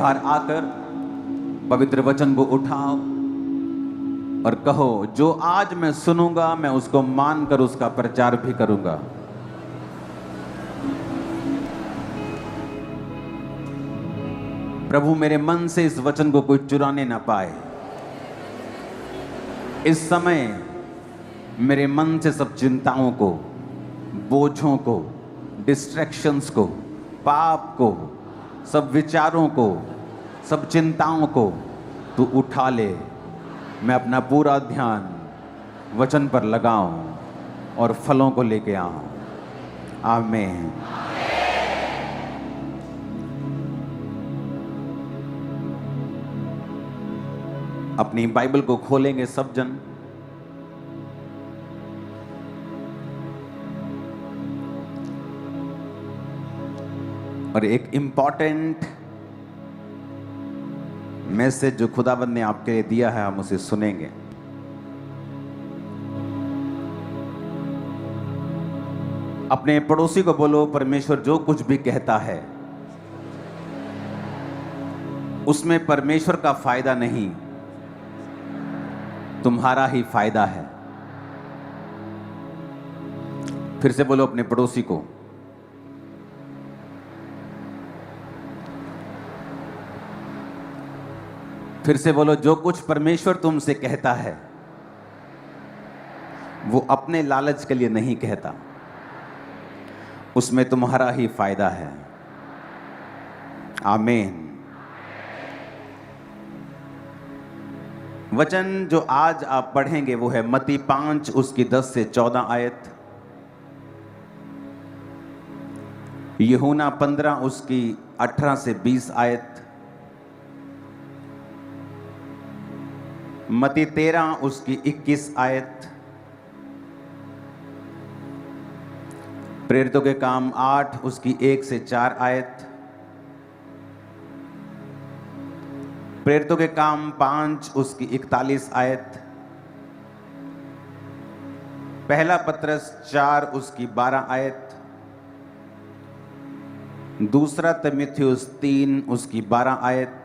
बार आकर पवित्र वचन को उठाओ और कहो, जो आज मैं सुनूंगा मैं उसको मानकर उसका प्रचार भी करूंगा। प्रभु, मेरे मन से इस वचन को कोई चुराने ना पाए। इस समय मेरे मन से सब चिंताओं को, बोझों को, डिस्ट्रैक्शंस को, पाप को, सब विचारों को, सब चिंताओं को तू उठा ले। मैं अपना पूरा ध्यान वचन पर लगाऊं और फलों को लेके आऊं। आमीन। अपनी बाइबल को खोलेंगे सब जन। और एक इंपॉर्टेंट मैसेज जो खुदावंद ने आपके लिए दिया है, हम उसे सुनेंगे। अपने पड़ोसी को बोलो, परमेश्वर जो कुछ भी कहता है उसमें परमेश्वर का फायदा नहीं, तुम्हारा ही फायदा है। फिर से बोलो अपने पड़ोसी को। फिर से बोलो, जो कुछ परमेश्वर तुमसे कहता है वो अपने लालच के लिए नहीं कहता, उसमें तुम्हारा ही फायदा है। आमीन। वचन जो आज आप पढ़ेंगे वो है मत्ती 5 उसकी 10 से 14 आयत, यूहन्ना 15 उसकी 18 से 20 आयत, मत्ती 13 उसकी 21 आयत, प्रेरितों के काम 8 उसकी 1 से 4 आयत, प्रेरितों के काम 5 उसकी 41 आयत, पहला पत्रस 4 उसकी 12 आयत, दूसरा तीमुथियुस 3 उसकी 12 आयत,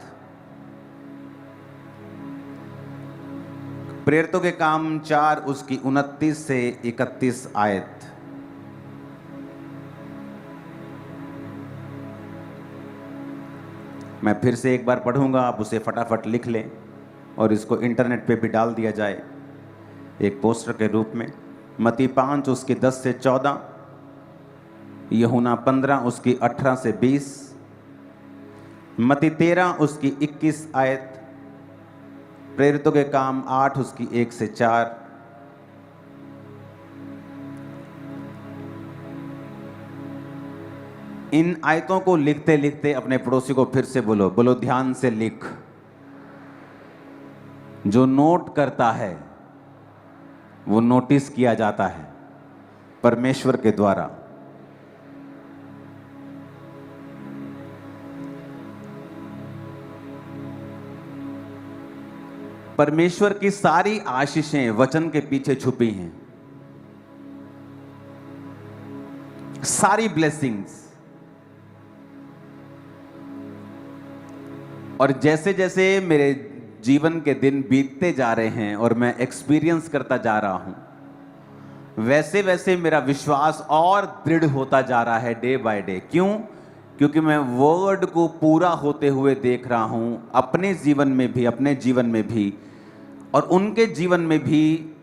प्रेरितों के काम 4 उसकी 29 से 31 आयत। मैं फिर से एक बार पढ़ूंगा, आप उसे फटाफट लिख लें और इसको इंटरनेट पे भी डाल दिया जाए एक पोस्टर के रूप में। मत्ती 5 उसकी 10 से 14, यूहन्ना 15 उसकी 18 से 20, मत्ती 13 उसकी 21 आयत, प्रेरितों के काम 8 उसकी 1 से 4, इन आयतों को लिखते लिखते अपने पड़ोसी को फिर से बोलो, बोलो ध्यान से लिख। जो नोट करता है वो नोटिस किया जाता है परमेश्वर के द्वारा। परमेश्वर की सारी आशीषें वचन के पीछे छुपी हैं, सारी ब्लेसिंग्स। और जैसे जैसे मेरे जीवन के दिन बीतते जा रहे हैं और मैं एक्सपीरियंस करता जा रहा हूं, वैसे वैसे मेरा विश्वास और दृढ़ होता जा रहा है डे बाय डे। क्यों? क्योंकि मैं वर्ड को पूरा होते हुए देख रहा हूं, अपने जीवन में भी, अपने जीवन में भी और उनके जीवन में भी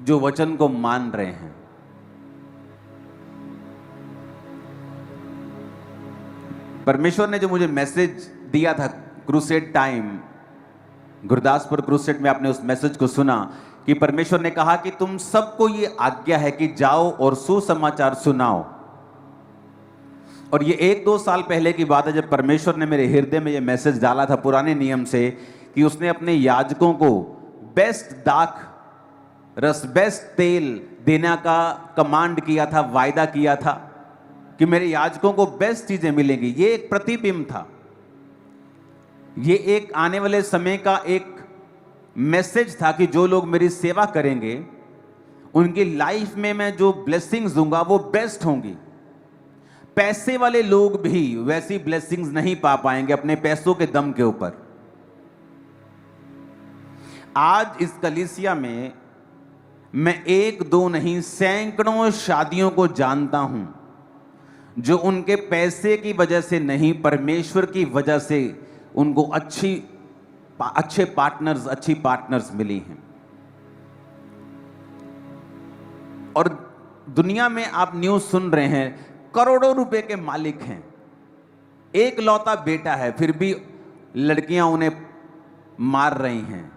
जो वचन को मान रहे हैं। परमेश्वर ने जो मुझे मैसेज दिया था क्रूसेड टाइम, गुरदासपुर क्रूसेड में आपने उस मैसेज को सुना कि परमेश्वर ने कहा कि तुम सबको ये आज्ञा है कि जाओ और सुसमाचार सुनाओ। और ये 1-2 साल पहले की बात है जब परमेश्वर ने मेरे हृदय में ये मैसेज डाला था पुराने नियम से, कि उसने अपने याजकों को बेस्ट दाख रस, बेस्ट तेल देने का कमांड किया था, वायदा किया था कि मेरे याजकों को बेस्ट चीजें मिलेंगी। ये एक प्रतिबिंब था, ये एक आने वाले समय का एक मैसेज था कि जो लोग मेरी सेवा करेंगे उनकी लाइफ में मैं जो ब्लेसिंग्स दूंगा वो बेस्ट होंगी। पैसे वाले लोग भी वैसी ब्लेसिंग्स नहीं पा पाएंगे अपने पैसों के दम के ऊपर। आज इस कलीसिया में मैं एक दो नहीं सैकड़ों शादियों को जानता हूं जो उनके पैसे की वजह से नहीं, परमेश्वर की वजह से उनको अच्छे पार्टनर्स, अच्छी पार्टनर्स मिली हैं। और दुनिया में आप न्यूज़ सुन रहे हैं, करोड़ों रुपए के मालिक हैं, एक लौता बेटा है, फिर भी लड़कियां उन्हें मार रही हैं।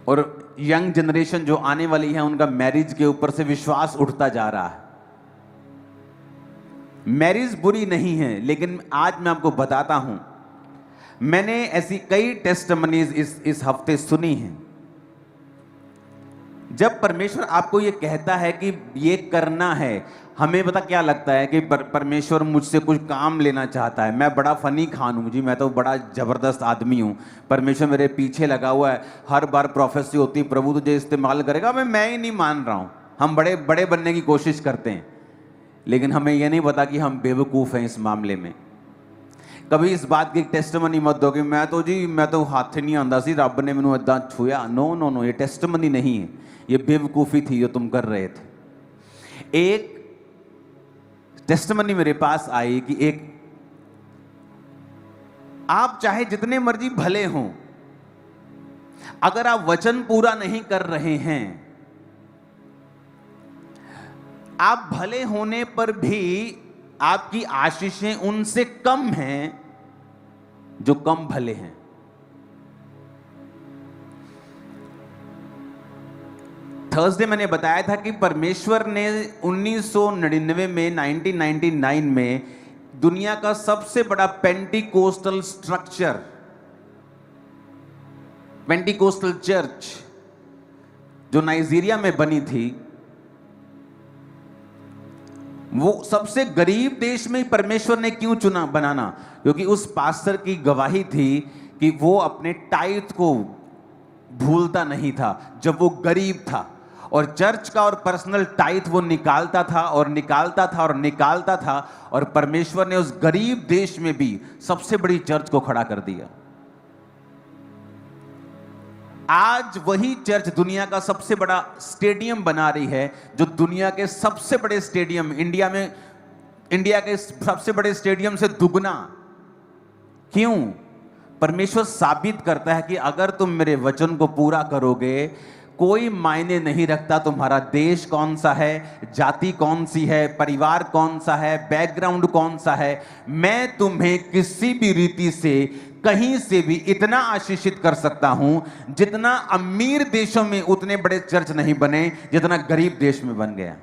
और यंग जनरेशन जो आने वाली है उनका मैरिज के ऊपर से विश्वास उठता जा रहा है। मैरिज बुरी नहीं है, लेकिन आज मैं आपको बताता हूं, मैंने ऐसी कई टेस्टिमनीज इस हफ्ते सुनी हैं। जब परमेश्वर आपको ये कहता है कि ये करना है, हमें पता क्या लगता है कि परमेश्वर मुझसे कुछ काम लेना चाहता है, मैं बड़ा फनी खान हूँ जी, मैं तो बड़ा ज़बरदस्त आदमी हूँ, परमेश्वर मेरे पीछे लगा हुआ है, हर बार प्रोफेसी होती है, प्रभु तुझे इस्तेमाल करेगा। मैं ही नहीं मान रहा हूँ, हम बड़े बड़े बनने की कोशिश करते हैं, लेकिन हमें यह नहीं पता कि हम बेवकूफ़ हैं इस मामले में। कभी इस बात की टेस्टिमनी मत दो कि मैं तो हाथ नहीं आंदा सी, रब ने मैनू इदा छुया। नो नो नो, ये टेस्टिमनी नहीं है, ये बेवकूफ़ी थी जो तुम कर रहे थे। एक टेस्टिमनी मेरे पास आई कि आप चाहे जितने मर्जी भले हों, अगर आप वचन पूरा नहीं कर रहे हैं, आप भले होने पर भी आपकी आशीषें उनसे कम हैं जो कम भले हैं। थर्सडे मैंने बताया था कि परमेश्वर ने 1999 में 1999 में दुनिया का सबसे बड़ा पेंटिकोस्टल स्ट्रक्चर, पेंटिकोस्टल चर्च जो नाइजीरिया में बनी थी, वो सबसे गरीब देश में परमेश्वर ने क्यों चुना बनाना? क्योंकि उस पास्टर की गवाही थी कि वो अपने टाइथ को भूलता नहीं था जब वो गरीब था, और चर्च का और पर्सनल टाइथ वो निकालता था और निकालता था और निकालता था, और परमेश्वर ने उस गरीब देश में भी सबसे बड़ी चर्च को खड़ा कर दिया। आज वही चर्च दुनिया का सबसे बड़ा स्टेडियम बना रही है, जो दुनिया के सबसे बड़े स्टेडियम, इंडिया के सबसे बड़े स्टेडियम से दुगना। क्यों? परमेश्वर साबित करता है कि अगर तुम मेरे वचन को पूरा करोगे, कोई मायने नहीं रखता तुम्हारा देश कौन सा है, जाति कौन सी है, परिवार कौन सा है, बैकग्राउंड कौन सा है, मैं तुम्हें किसी भी रीति से कहीं से भी इतना आशीषित कर सकता हूं जितना अमीर देशों में उतने बड़े चर्च नहीं बने जितना गरीब देश में बन गया।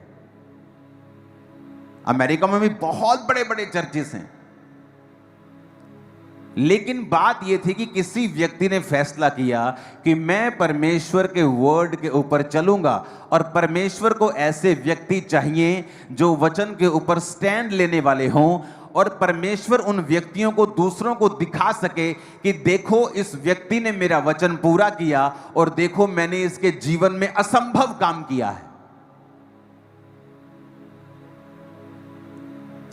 अमेरिका में भी बहुत बड़े बड़े चर्चेस हैं, लेकिन बात यह थी कि किसी व्यक्ति ने फैसला किया कि मैं परमेश्वर के वर्ड के ऊपर चलूंगा, और परमेश्वर को ऐसे व्यक्ति चाहिए जो वचन के ऊपर स्टैंड लेने वाले हों, और परमेश्वर उन व्यक्तियों को दूसरों को दिखा सके कि देखो इस व्यक्ति ने मेरा वचन पूरा किया, और देखो मैंने इसके जीवन में असंभव काम किया है।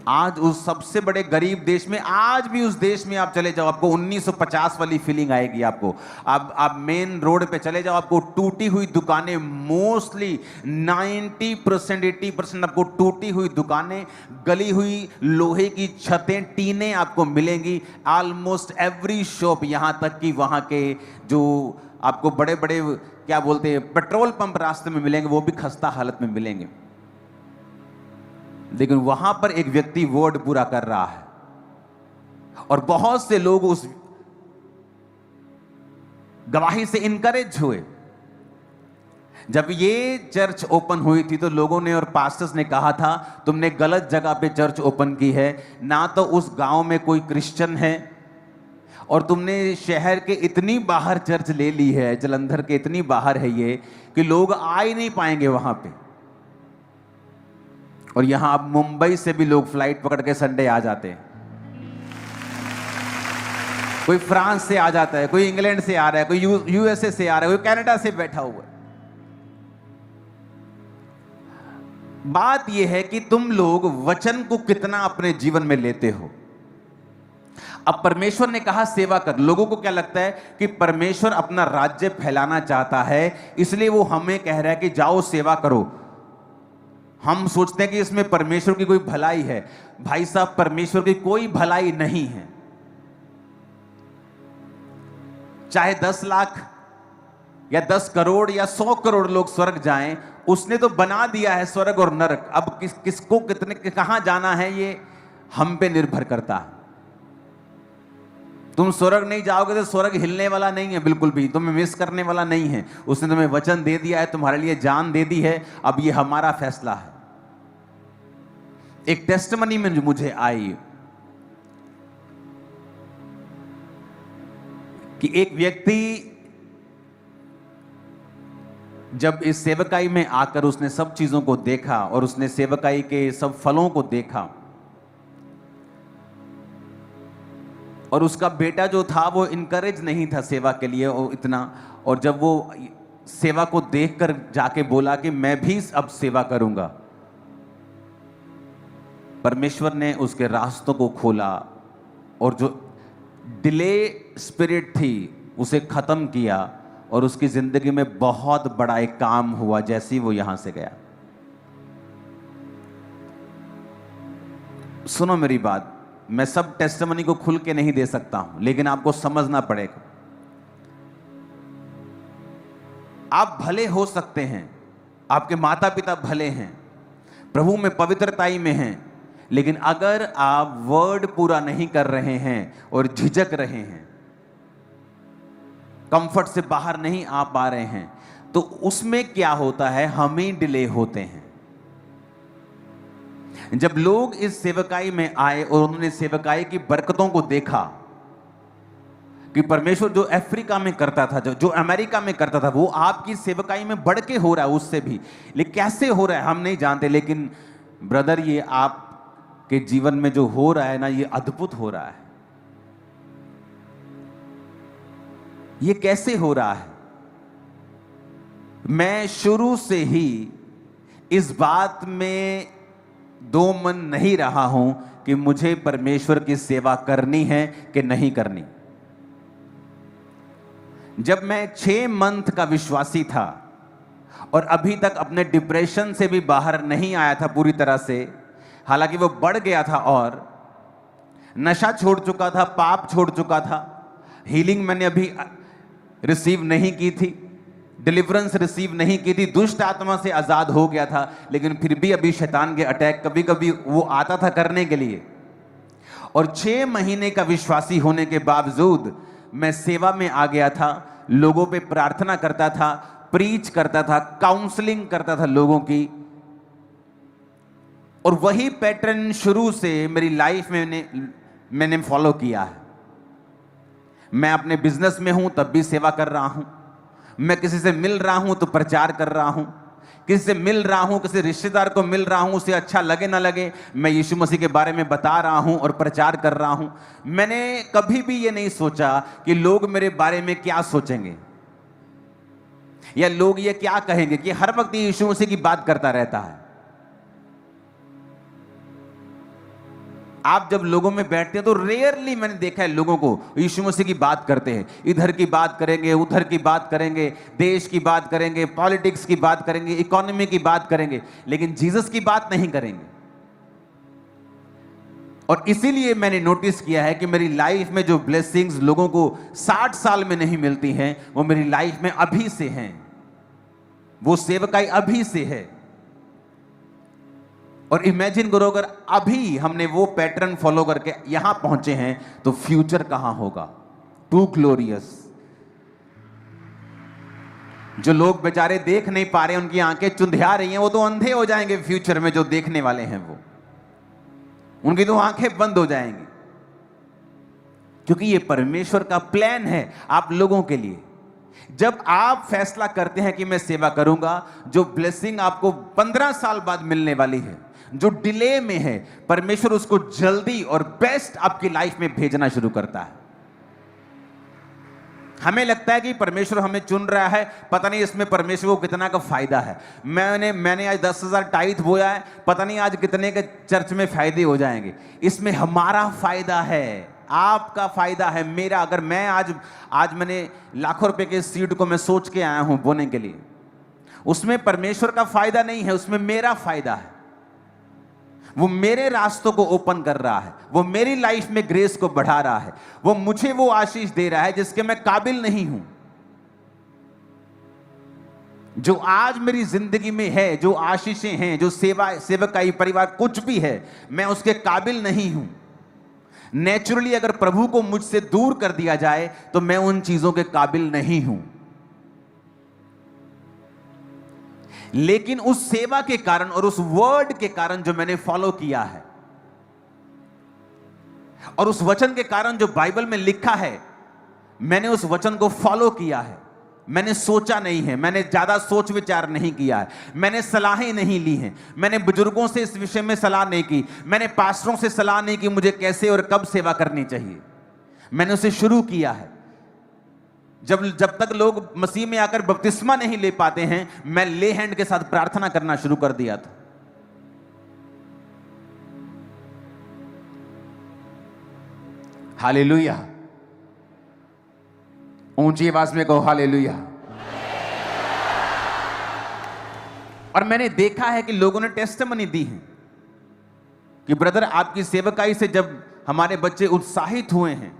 आज उस सबसे बड़े गरीब देश में, आज भी उस देश में आप चले जाओ, आपको 1950 वाली फीलिंग आएगी। आपको आप मेन रोड पे चले जाओ, आपको टूटी हुई दुकानें, मोस्टली 90% 80% आपको टूटी हुई दुकानें, गली हुई लोहे की छतें, टीनें आपको मिलेंगी ऑलमोस्ट एवरी शॉप। यहां तक कि वहां के जो आपको बड़े बड़े क्या बोलते हैं पेट्रोल पंप रास्ते में मिलेंगे, वो भी खस्ता हालत में मिलेंगे। लेकिन वहां पर एक व्यक्ति वर्ड पूरा कर रहा है, और बहुत से लोग उस गवाही से इनकरेज हुए। जब ये चर्च ओपन हुई थी तो लोगों ने और पास्टर्स ने कहा था तुमने गलत जगह पे चर्च ओपन की है, ना तो उस गांव में कोई क्रिश्चियन है, और तुमने शहर के इतनी बाहर चर्च ले ली है, जलंधर के इतनी बाहर है ये कि लोग आ ही नहीं पाएंगे वहां पे। और यहां अब मुंबई से भी लोग फ्लाइट पकड़ के संडे आ जाते हैं, कोई फ्रांस से आ जाता है, कोई इंग्लैंड से आ रहा है, कोई यूएसए से आ रहा है, कोई कनाडा से बैठा हुआ है। बात यह है कि तुम लोग वचन को कितना अपने जीवन में लेते हो। अब परमेश्वर ने कहा सेवा कर। लोगों को क्या लगता है कि परमेश्वर अपना राज्य फैलाना चाहता है, इसलिए वो हमें कह रहा है कि जाओ सेवा करो। हम सोचते हैं कि इसमें परमेश्वर की कोई भलाई है। भाई साहब, परमेश्वर की कोई भलाई नहीं है। चाहे 10 लाख या 10 करोड़ या 100 करोड़ लोग स्वर्ग जाएं, उसने तो बना दिया है स्वर्ग और नरक। अब किसको कितने कहां जाना है ये हम पे निर्भर करता है। तुम स्वर्ग नहीं जाओगे तो स्वर्ग हिलने वाला नहीं है बिल्कुल भी, तुम्हें मिस करने वाला नहीं है। उसने तुम्हें वचन दे दिया है, तुम्हारे लिए जान दे दी है। अब ये हमारा फैसला है। एक टेस्टमनी में जो मुझे आई कि एक व्यक्ति जब इस सेवकाई में आकर उसने सब चीजों को देखा और उसने सेवकाई के सब फलों को देखा, और उसका बेटा जो था वो इनकरेज नहीं था सेवा के लिए वो इतना। और जब वो सेवा को देखकर जाके बोला कि मैं भी अब सेवा करूंगा, परमेश्वर ने उसके रास्तों को खोला और जो डिले स्पिरिट थी उसे खत्म किया और उसकी जिंदगी में बहुत बड़ा एक काम हुआ जैसे ही वो यहां से गया। सुनो मेरी बात, मैं सब टेस्टिमनी को खुल के नहीं दे सकता हूं, लेकिन आपको समझना पड़ेगा। आप भले हो सकते हैं, आपके माता पिता भले हैं, प्रभु में पवित्रताई में हैं, लेकिन अगर आप वर्ड पूरा नहीं कर रहे हैं और झिझक रहे हैं, कंफर्ट से बाहर नहीं आ पा रहे हैं, तो उसमें क्या होता है, हम ही डिले होते हैं। जब लोग इस सेवकाई में आए और उन्होंने सेवकाई की बरकतों को देखा कि परमेश्वर जो अफ्रीका में करता था, जो अमेरिका में करता था, वो आपकी सेवकाई में बढ़ के हो रहा है उससे भी। लेकिन कैसे हो रहा है हम नहीं जानते, लेकिन ब्रदर ये आपके जीवन में जो हो रहा है ना, ये अद्भुत हो रहा है। ये कैसे हो रहा है? मैं शुरू से ही इस बात में दो मन नहीं रहा हूं कि मुझे परमेश्वर की सेवा करनी है कि नहीं करनी। जब मैं 6 मंथ का विश्वासी था और अभी तक अपने डिप्रेशन से भी बाहर नहीं आया था पूरी तरह से, हालांकि वो बढ़ गया था और नशा छोड़ चुका था, पाप छोड़ चुका था, हीलिंग मैंने अभी रिसीव नहीं की थी, डिलीवरेंस रिसीव नहीं की थी, दुष्ट आत्मा से आजाद हो गया था, लेकिन फिर भी अभी शैतान के अटैक कभी कभी वो आता था करने के लिए। और 6 महीने का विश्वासी होने के बावजूद मैं सेवा में आ गया था, लोगों पे प्रार्थना करता था, प्रीच करता था, काउंसलिंग करता था लोगों की। और वही पैटर्न शुरू से मेरी लाइफ में मैंने फॉलो किया है। मैं अपने बिजनेस में हूं तब भी सेवा कर रहा हूं, मैं किसी से मिल रहा हूं तो प्रचार कर रहा हूं, किसी से मिल रहा हूं, किसी रिश्तेदार को मिल रहा हूं, उसे अच्छा लगे ना लगे, मैं यीशु मसीह के बारे में बता रहा हूं और प्रचार कर रहा हूं। मैंने कभी भी ये नहीं सोचा कि लोग मेरे बारे में क्या सोचेंगे या लोग ये क्या कहेंगे, कि हर वक्त यीशु मसीह की बात करता रहता है। आप जब लोगों में बैठते हैं तो रेयरली मैंने देखा है लोगों को यीशु मसीह की बात करते हैं। इधर की बात करेंगे, उधर की बात करेंगे, देश की बात करेंगे, पॉलिटिक्स की बात करेंगे, इकोनॉमी की बात करेंगे, लेकिन जीसस की बात नहीं करेंगे। और इसीलिए मैंने नोटिस किया है कि मेरी लाइफ में जो ब्लेसिंग्स लोगों को 60 साल में नहीं मिलती हैं, वो मेरी लाइफ में अभी से हैं। वो सेवकाई अभी से है। और इमेजिन करो अगर अभी हमने वो पैटर्न फॉलो करके यहां पहुंचे हैं तो फ्यूचर कहां होगा। Too glorious. जो लोग बेचारे देख नहीं पा रहे, उनकी आंखें चुंधिया रही हैं, वो तो अंधे हो जाएंगे फ्यूचर में। जो देखने वाले हैं वो, उनकी तो आंखें बंद हो जाएंगी, क्योंकि ये परमेश्वर का प्लान है आप लोगों के लिए। जब आप फैसला करते हैं कि मैं सेवा करूंगा, जो ब्लेसिंग आपको 15 साल बाद मिलने वाली है, जो डिले में है, परमेश्वर उसको जल्दी और बेस्ट आपकी लाइफ में भेजना शुरू करता है। हमें लगता है कि परमेश्वर हमें चुन रहा है, पता नहीं इसमें परमेश्वर को कितना का फायदा है। मैंने आज 10,000 टाइथ बोया है, पता नहीं आज कितने के चर्च में फायदे हो जाएंगे। इसमें हमारा फायदा है, आपका फायदा है, मेरा। अगर मैं आज मैंने लाखों रुपए के सीड को मैं सोच के आया हूं बोने के लिए, उसमें परमेश्वर का फायदा नहीं है, उसमें मेरा फायदा है। वो मेरे रास्तों को ओपन कर रहा है, वो मेरी लाइफ में ग्रेस को बढ़ा रहा है, वो मुझे वो आशीष दे रहा है जिसके मैं काबिल नहीं हूं। जो आज मेरी जिंदगी में है, जो आशीषें हैं, जो सेवकाई परिवार कुछ भी है, मैं उसके काबिल नहीं हूं। नेचुरली अगर प्रभु को मुझसे दूर कर दिया जाए तो मैं उन चीजों के काबिल नहीं हूं। लेकिन उस सेवा के कारण और उस वर्ड के कारण जो मैंने फॉलो किया है, और उस वचन के कारण जो बाइबल में लिखा है, मैंने उस वचन को फॉलो किया है। मैंने सोचा नहीं है, मैंने ज्यादा सोच विचार नहीं किया है, मैंने सलाहें नहीं ली हैं, मैंने बुजुर्गों से इस विषय में सलाह नहीं की, मैंने पास्टरों से सलाह नहीं की मुझे कैसे और कब सेवा करनी चाहिए। मैंने उसे शुरू किया है। जब तक लोग मसीह में आकर बपतिस्मा नहीं ले पाते हैं, मैं ले हैंड के साथ प्रार्थना करना शुरू कर दिया था। हालेलुया, ऊंची आवाज में कहो हालेलुया। और मैंने देखा है कि लोगों ने टेस्टिमनी दी है कि ब्रदर आपकी सेवकाई से जब हमारे बच्चे उत्साहित हुए हैं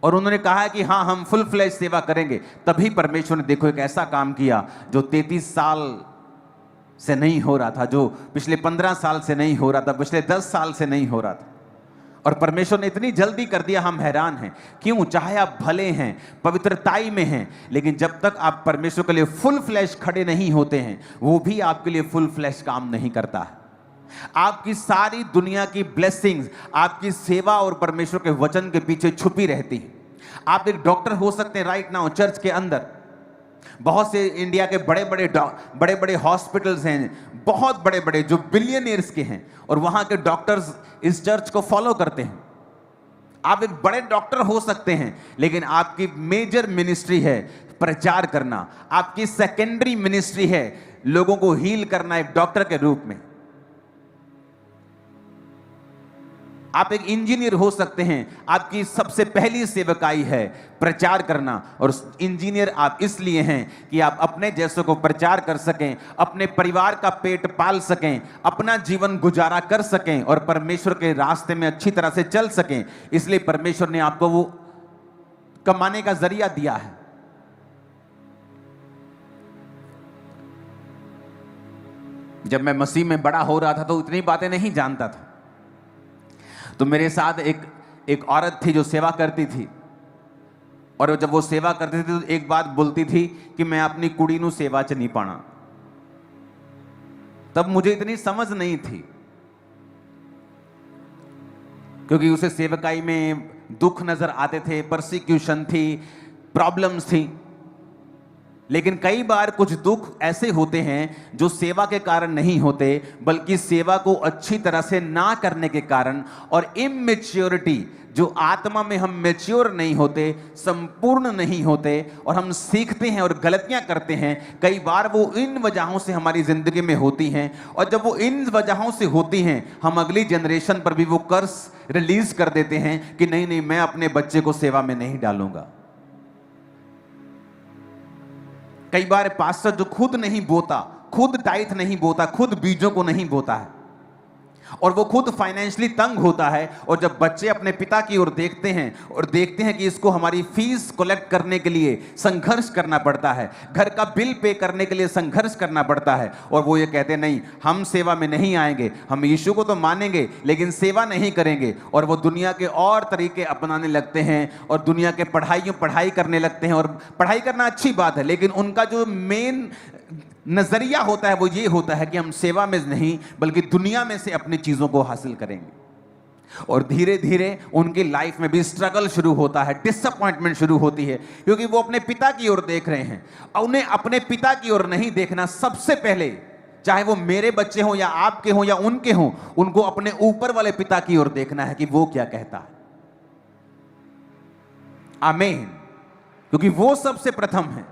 और उन्होंने कहा कि हाँ हम फुल फ्लैश सेवा करेंगे, तभी परमेश्वर ने देखो एक ऐसा काम किया जो 33 साल से नहीं हो रहा था, जो पिछले 15 साल से नहीं हो रहा था, पिछले 10 साल से नहीं हो रहा था। और परमेश्वर ने इतनी जल्दी कर दिया, हम हैरान हैं। क्यों? चाहे आप भले हैं, पवित्रताई में हैं, लेकिन जब तक आप परमेश्वर के लिए फुल फ्लैश खड़े नहीं होते हैं, वो भी आपके लिए फुल फ्लैश काम नहीं करता है। आपकी सारी दुनिया की ब्लेसिंग्स आपकी सेवा और परमेश्वर के वचन के पीछे छुपी रहती है। आप एक डॉक्टर हो सकते हैं राइट नाउ चर्च के अंदर, बहुत से इंडिया के बड़े बड़े हॉस्पिटल्स हैं, बहुत बड़े बड़े जो बिलियनियर्स के हैं, और वहां के डॉक्टर्स इस चर्च को फॉलो करते हैं। आप एक बड़े डॉक्टर हो सकते हैं, लेकिन आपकी मेजर मिनिस्ट्री है प्रचार करना, आपकी सेकेंडरी मिनिस्ट्री है लोगों को हील करना एक डॉक्टर के रूप में। आप एक इंजीनियर हो सकते हैं, आपकी सबसे पहली सेवकाई है प्रचार करना, और इंजीनियर आप इसलिए हैं कि आप अपने जैसों को प्रचार कर सकें, अपने परिवार का पेट पाल सकें, अपना जीवन गुजारा कर सकें और परमेश्वर के रास्ते में अच्छी तरह से चल सकें। इसलिए परमेश्वर ने आपको वो कमाने का जरिया दिया है। जब मैं मसीह में बड़ा हो रहा था तो इतनी बातें नहीं जानता था। तो मेरे साथ एक औरत थी जो सेवा करती थी, और जब वो सेवा करती थी तो एक बात बोलती थी कि मैं अपनी कुड़ी नू सेवा च नहीं पाना। तब मुझे इतनी समझ नहीं थी, क्योंकि उसे सेवकाई में दुख नजर आते थे, परसिक्यूशन थी, प्रॉब्लम्स थी। लेकिन कई बार कुछ दुख ऐसे होते हैं जो सेवा के कारण नहीं होते, बल्कि सेवा को अच्छी तरह से ना करने के कारण और इमेच्योरिटी, जो आत्मा में हम मैच्योर नहीं होते, संपूर्ण नहीं होते, और हम सीखते हैं और गलतियां करते हैं। कई बार वो इन वजहों से हमारी जिंदगी में होती हैं, और जब वो इन वजहों से होती हैं, हम अगली जनरेशन पर भी वो कर्स रिलीज कर देते हैं कि नहीं नहीं, मैं अपने बच्चे को सेवा में नहीं डालूंगा। कई बार पास्टर जो खुद नहीं बोता, खुद टाइथ नहीं बोता, खुद बीजों को नहीं बोता है, और वो खुद फाइनेंशियली तंग होता है, और जब बच्चे अपने पिता की ओर देखते हैं कि इसको हमारी फीस कलेक्ट करने के लिए संघर्ष करना पड़ता है, घर का बिल पे करने के लिए संघर्ष करना पड़ता है, और वो ये कहते नहीं हम सेवा में नहीं आएंगे, हम यीशु को तो मानेंगे लेकिन सेवा नहीं करेंगे, और वो दुनिया के और तरीके अपनाने लगते हैं और दुनिया के पढ़ाई करने लगते हैं। और पढ़ाई करना अच्छी बात है, लेकिन उनका जो मेन नजरिया होता है वो ये होता है कि हम सेवा में नहीं बल्कि दुनिया में से अपनी चीजों को हासिल करेंगे। और धीरे धीरे उनकी लाइफ में भी स्ट्रगल शुरू होता है, डिसअपॉइंटमेंट शुरू होती है, क्योंकि वो अपने पिता की ओर देख रहे हैं। और उन्हें अपने पिता की ओर नहीं देखना, सबसे पहले चाहे वो मेरे बच्चे हों या आपके हों या उनके हों, उनको अपने ऊपर वाले पिता की ओर देखना है कि वो क्या कहता है। आमीन। क्योंकि वो सबसे प्रथम है।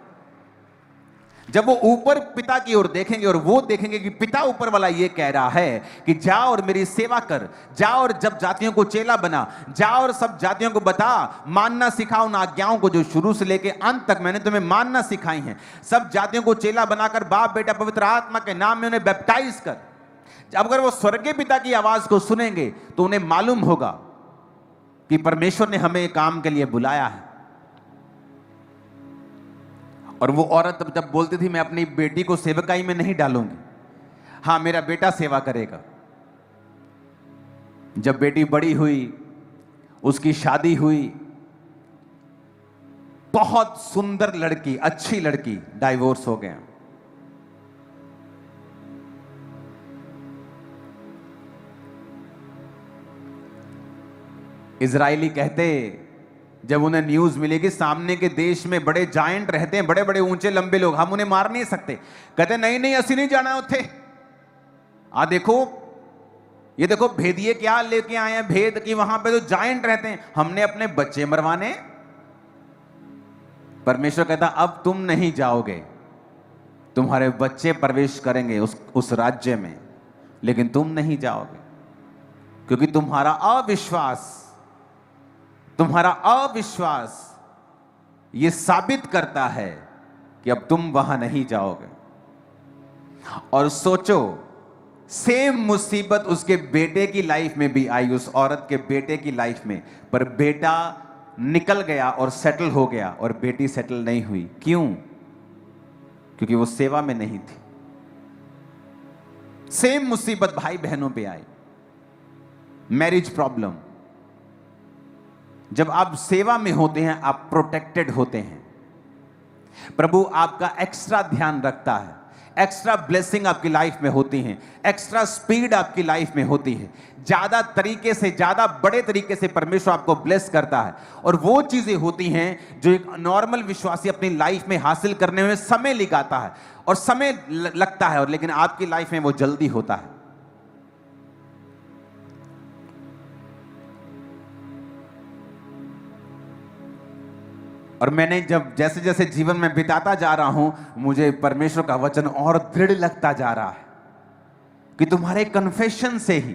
जब वो ऊपर पिता की ओर देखेंगे और वो देखेंगे कि पिता ऊपर वाला ये कह रहा है कि जा और मेरी सेवा कर, जा और जब जातियों को चेला बना, जा और सब जातियों को बता, मानना सिखा उन आज्ञाओं को जो शुरू से लेकर अंत तक मैंने तुम्हें मानना सिखाई हैं। सब जातियों को चेला बनाकर बाप बेटा पवित्र आत्मा के नाम में उन्हें बैप्टाइज कर। अगर वो स्वर्गीय पिता की आवाज को सुनेंगे तो उन्हें मालूम होगा कि परमेश्वर ने हमें काम के लिए बुलाया है। और वो औरत जब बोलती थी मैं अपनी बेटी को सेवकाई में नहीं डालूंगी, हां मेरा बेटा सेवा करेगा। जब बेटी बड़ी हुई, उसकी शादी हुई, बहुत सुंदर लड़की, अच्छी लड़की, डाइवोर्स हो गया। इजरायली कहते, जब उन्हें न्यूज मिली कि सामने के देश में बड़े जायंट रहते हैं, बड़े बड़े ऊंचे लंबे लोग, हम उन्हें मार नहीं सकते, कहते नहीं नहीं असि नहीं जाना उठे। देखो ये देखो भेदिए क्या लेके आए हैं, भेद कि वहां पे तो जायंट रहते हैं, हमने अपने बच्चे मरवाने। परमेश्वर कहता अब तुम नहीं जाओगे, तुम्हारे बच्चे प्रवेश करेंगे उस राज्य में, लेकिन तुम नहीं जाओगे, क्योंकि तुम्हारा अविश्वास ये साबित करता है कि अब तुम वहां नहीं जाओगे। और सोचो, सेम मुसीबत उसके बेटे की लाइफ में भी आई, उस औरत के बेटे की लाइफ में, पर बेटा निकल गया और सेटल हो गया और बेटी सेटल नहीं हुई। क्यों? क्योंकि वो सेवा में नहीं थी। सेम मुसीबत भाई बहनों पे आई, मैरिज प्रॉब्लम। जब आप सेवा में होते हैं आप प्रोटेक्टेड होते हैं, प्रभु आपका एक्स्ट्रा ध्यान रखता है, एक्स्ट्रा ब्लेसिंग आपकी लाइफ में होती है, एक्स्ट्रा स्पीड आपकी लाइफ में होती है, ज्यादा तरीके से, ज्यादा बड़े तरीके से परमेश्वर आपको ब्लेस करता है। और वो चीजें होती हैं जो एक नॉर्मल विश्वासी अपनी लाइफ में हासिल करने में समय लगाता है और समय लगता है, और लेकिन आपकी लाइफ में वो जल्दी होता है। और मैंने जब जैसे जैसे जीवन में बिताता जा रहा हूं, मुझे परमेश्वर का वचन और दृढ़ लगता जा रहा है कि तुम्हारे कन्फेशन से ही,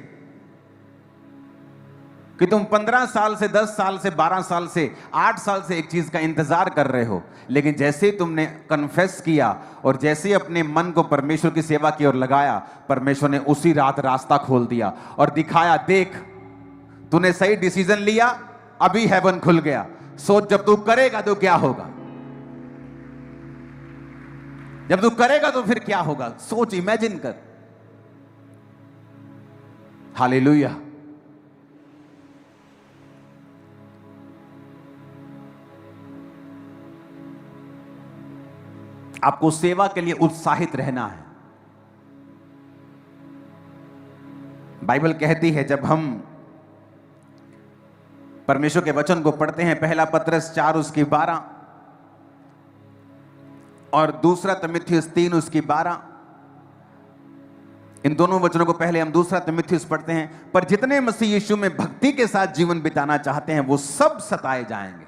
कि तुम 15 साल से, 10 साल से, 12 साल से, 8 साल से एक चीज का इंतजार कर रहे हो, लेकिन जैसे ही तुमने कन्फेस किया और जैसे ही अपने मन को परमेश्वर की सेवा की ओर लगाया, परमेश्वर ने उसी रात रास्ता खोल दिया और दिखाया, देख तूने सही डिसीजन लिया, अभी हेवन खुल गया। सोच जब तू करेगा तो क्या होगा, जब तू करेगा तो फिर क्या होगा, सोच, इमेजिन कर। हालेलुया। आपको सेवा के लिए उत्साहित रहना है। बाइबल कहती है, जब हम परमेश्वर के वचन को पढ़ते हैं, पहला पत्रस 4 उसकी 12 और दूसरा तीमुथियुस 3 उसकी 12, इन दोनों वचनों को पहले हम दूसरा तीमुथियुस पढ़ते हैं। पर जितने मसीह यीशु में भक्ति के साथ जीवन बिताना चाहते हैं वो सब सताए जाएंगे।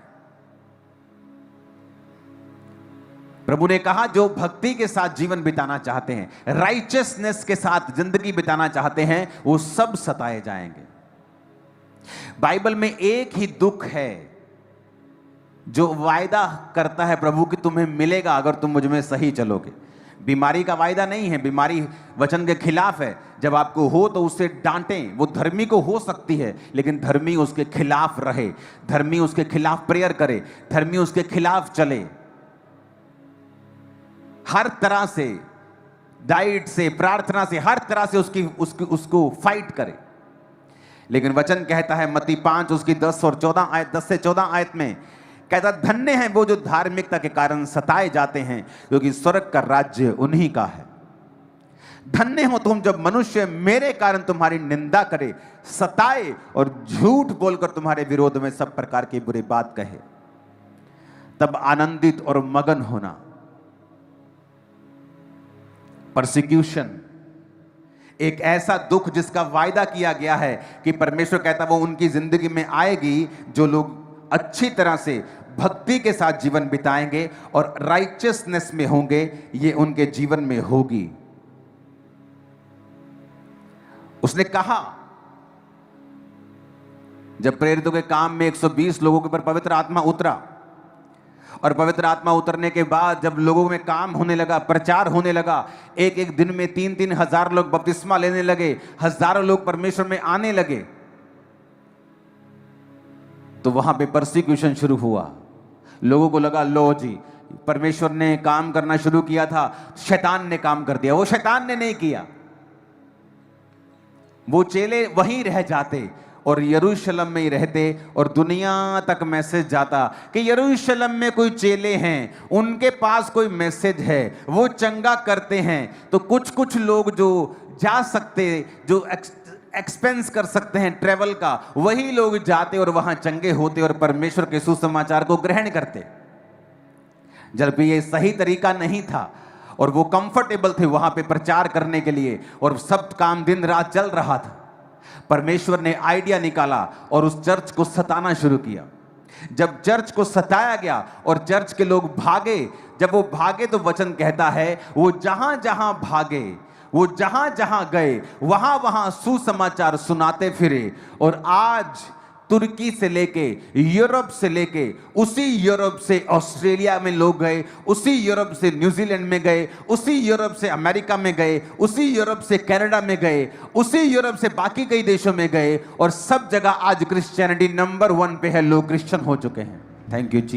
प्रभु ने कहा, जो भक्ति के साथ जीवन बिताना चाहते हैं, राइचियसनेस के साथ जिंदगी बिताना चाहते हैं, वो सब सताए जाएंगे। बाइबल में एक ही दुख है जो वायदा करता है प्रभु कि तुम्हें मिलेगा अगर तुम मुझ में सही चलोगे। बीमारी का वायदा नहीं है, बीमारी वचन के खिलाफ है। जब आपको हो तो उससे डांटें। वो धर्मी को हो सकती है, लेकिन धर्मी उसके खिलाफ रहे, धर्मी उसके खिलाफ प्रेयर करे, धर्मी उसके खिलाफ चले, हर तरह से, डाइट से, प्रार्थना से, हर तरह से उसको फाइट करे। लेकिन वचन कहता है मत्ती 5 उसकी 10 और 14 आयत, 10 से 14 आयत में कहता, धन्य हैं वो जो धार्मिकता के कारण सताए जाते हैं, क्योंकि स्वर्ग का राज्य उन्हीं का है। धन्य हो तुम जब मनुष्य मेरे कारण तुम्हारी निंदा करे, सताए और झूठ बोलकर तुम्हारे विरोध में सब प्रकार की बुरी बात कहे, तब आनंदित और मगन होना। परसिक्यूशन एक ऐसा दुख जिसका वायदा किया गया है कि परमेश्वर कहता वो उनकी जिंदगी में आएगी, जो लोग अच्छी तरह से भक्ति के साथ जीवन बिताएंगे और राइचियसनेस में होंगे, ये उनके जीवन में होगी। उसने कहा, जब प्रेरितों के काम में 120 लोगों के ऊपर पवित्र आत्मा उतरा, और पवित्र आत्मा उतरने के बाद जब लोगों में काम होने लगा, प्रचार होने लगा, एक एक दिन में 3-3 हजार लोग बपतिस्मा लेने लगे, हजारों लोग परमेश्वर में आने लगे, तो वहां पे परसिक्यूशन शुरू हुआ। लोगों को लगा, लो जी, परमेश्वर ने काम करना शुरू किया था, शैतान ने काम कर दिया। वो शैतान ने नहीं किया, वो चेले वहीं रह जाते और यरूशलेम में ही रहते, और दुनिया तक मैसेज जाता कि यरूशलेम में कोई चेले हैं, उनके पास कोई मैसेज है, वो चंगा करते हैं। तो कुछ कुछ लोग जो जा सकते, जो एक्सपेंस कर सकते हैं ट्रेवल का, वही लोग जाते और वहां चंगे होते और परमेश्वर के सुसमाचार को ग्रहण करते, जबकि ये सही तरीका नहीं था। और वो कंफर्टेबल थे वहां पे प्रचार करने के लिए, और सब काम दिन रात चल रहा था। परमेश्वर ने आइडिया निकाला और उस चर्च को सताना शुरू किया। जब चर्च को सताया गया और चर्च के लोग भागे, जब वो भागे तो वचन कहता है, वो जहां जहां भागे, वो जहां जहां गए, वहां वहां सुसमाचार सुनाते फिरे। और आज तुर्की से लेके, यूरोप से लेके, उसी यूरोप से ऑस्ट्रेलिया में लोग गए, उसी यूरोप से न्यूजीलैंड में गए, उसी यूरोप से अमेरिका में गए, उसी यूरोप से कनाडा में गए, उसी यूरोप से बाकी कई देशों में गए, और सब जगह आज क्रिश्चियनिटी नंबर 1 पे है, लोग क्रिश्चियन हो चुके हैं। Thank you ji.